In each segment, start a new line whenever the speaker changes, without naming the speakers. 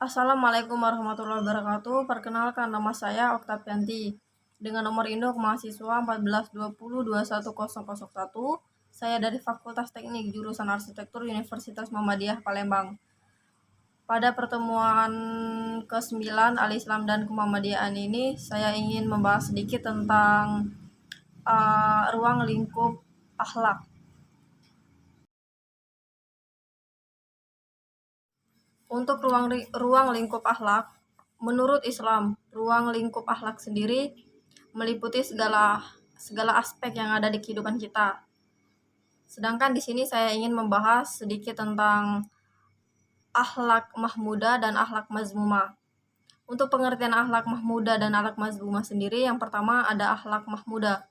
Assalamualaikum warahmatullahi wabarakatuh. Perkenalkan, nama saya Oktavianti dengan nomor induk mahasiswa 1420210001. Saya dari Fakultas Teknik Jurusan Arsitektur Universitas Muhammadiyah Palembang. Pada pertemuan ke-9 Al-Islam dan Kemuhammadiyaan ini, saya ingin membahas sedikit tentang ruang lingkup akhlak. Untuk ruang lingkup akhlak, menurut Islam, ruang lingkup akhlak sendiri meliputi segala aspek yang ada di kehidupan kita. Sedangkan di sini saya ingin membahas sedikit tentang akhlak mahmudah dan akhlak mazmumah. Untuk pengertian akhlak mahmudah dan akhlak mazmumah sendiri, yang pertama ada akhlak mahmudah.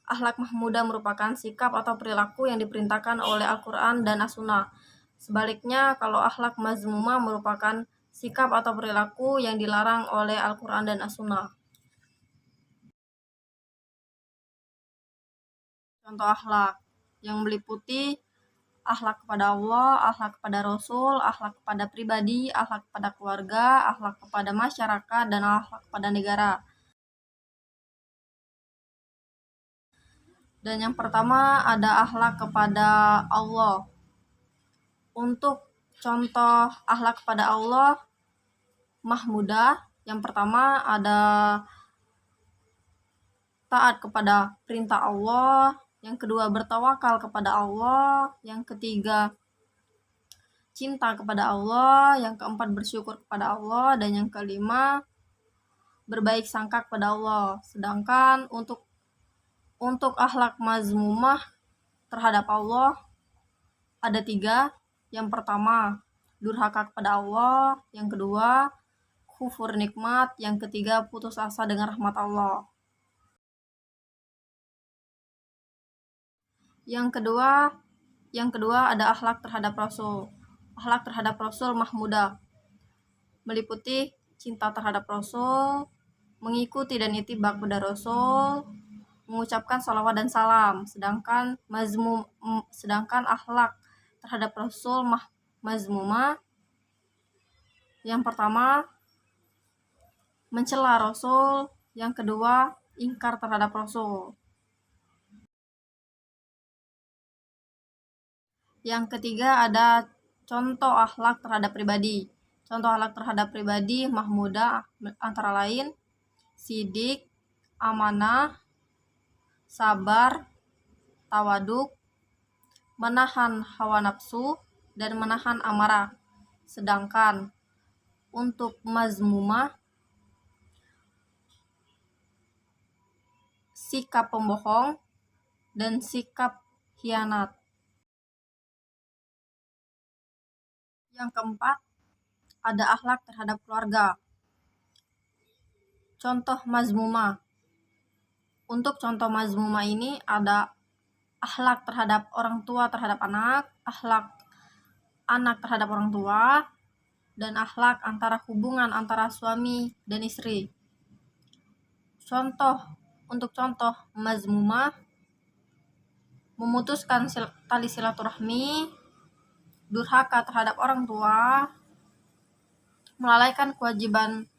Akhlak mahmudah merupakan sikap atau perilaku yang diperintahkan oleh Al-Quran dan As-Sunnah. Sebaliknya, kalau akhlak mazmumah merupakan sikap atau perilaku yang dilarang oleh Al-Quran dan As-Sunnah. Contoh akhlak yang meliputi akhlak kepada Allah, akhlak kepada Rasul, akhlak kepada pribadi, akhlak kepada keluarga, akhlak kepada masyarakat, dan akhlak kepada negara. Dan yang pertama ada akhlak kepada Allah. Untuk contoh akhlak kepada Allah mahmudah, yang pertama ada taat kepada perintah Allah, yang kedua bertawakal kepada Allah, yang ketiga cinta kepada Allah, yang keempat bersyukur kepada Allah, dan yang kelima berbaik sangka kepada Allah. Sedangkan untuk akhlak mazmumah terhadap Allah ada 3. Yang pertama durhaka kepada Allah, yang kedua kufur nikmat, yang ketiga putus asa dengan rahmat Allah. Yang kedua ada akhlak terhadap Rasul. Akhlak terhadap Rasul mahmudah meliputi cinta terhadap Rasul, mengikuti dan itibak pada Rasul, mengucapkan sholawat dan salam. Sedangkan akhlak terhadap Rasul mazmumah, yang pertama mencela Rasul, yang kedua ingkar terhadap Rasul, yang ketiga ada contoh akhlak terhadap pribadi. Contoh akhlak terhadap pribadi mahmudah antara lain sidik, amanah, sabar, tawaduk, menahan hawa nafsu, dan menahan amarah. Sedangkan untuk mazmumah sikap pembohong dan sikap khianat. Yang keempat ada akhlak terhadap keluarga. Contoh mazmumah. Untuk contoh mazmumah ini ada akhlak terhadap orang tua terhadap anak, akhlak anak terhadap orang tua, dan akhlak hubungan antara suami dan istri. Untuk contoh mazmumah, memutuskan tali silaturahmi, durhaka terhadap orang tua, melalaikan kewajiban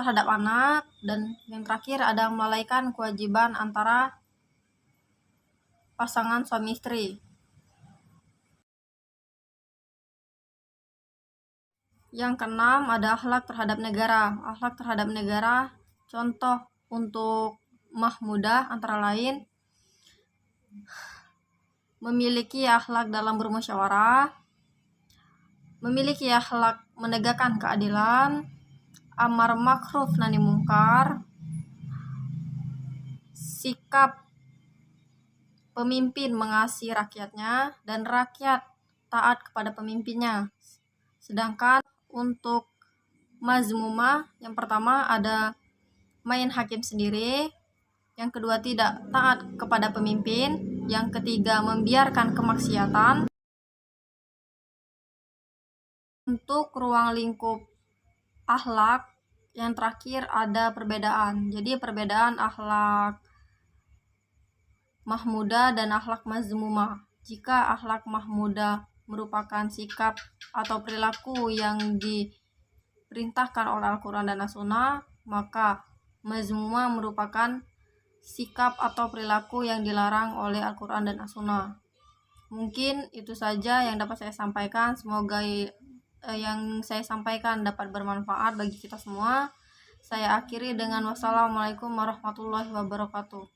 terhadap anak, dan yang terakhir ada melalaikan kewajiban antara pasangan suami istri. Yang keenam ada akhlak terhadap negara. Akhlak terhadap negara, contoh untuk mahmudah antara lain memiliki akhlak dalam bermusyawarah, memiliki akhlak menegakkan keadilan, amar makruf nahi mungkar, sikap pemimpin mengasihi rakyatnya, dan rakyat taat kepada pemimpinnya. Sedangkan untuk mazmumah, yang pertama ada main hakim sendiri, yang kedua tidak taat kepada pemimpin, yang ketiga membiarkan kemaksiatan. Untuk ruang lingkup akhlak yang terakhir ada perbedaan. Jadi perbedaan akhlak mahmudah dan akhlak mazmumah. Jika akhlak mahmudah merupakan sikap atau perilaku yang diperintahkan oleh Al-Quran dan As-Sunnah, maka mazmumah merupakan sikap atau perilaku yang dilarang oleh Al-Quran dan As-Sunnah. Mungkin itu saja yang dapat saya sampaikan. Semoga yang saya sampaikan dapat bermanfaat bagi kita semua. Saya akhiri dengan wassalamualaikum warahmatullahi wabarakatuh.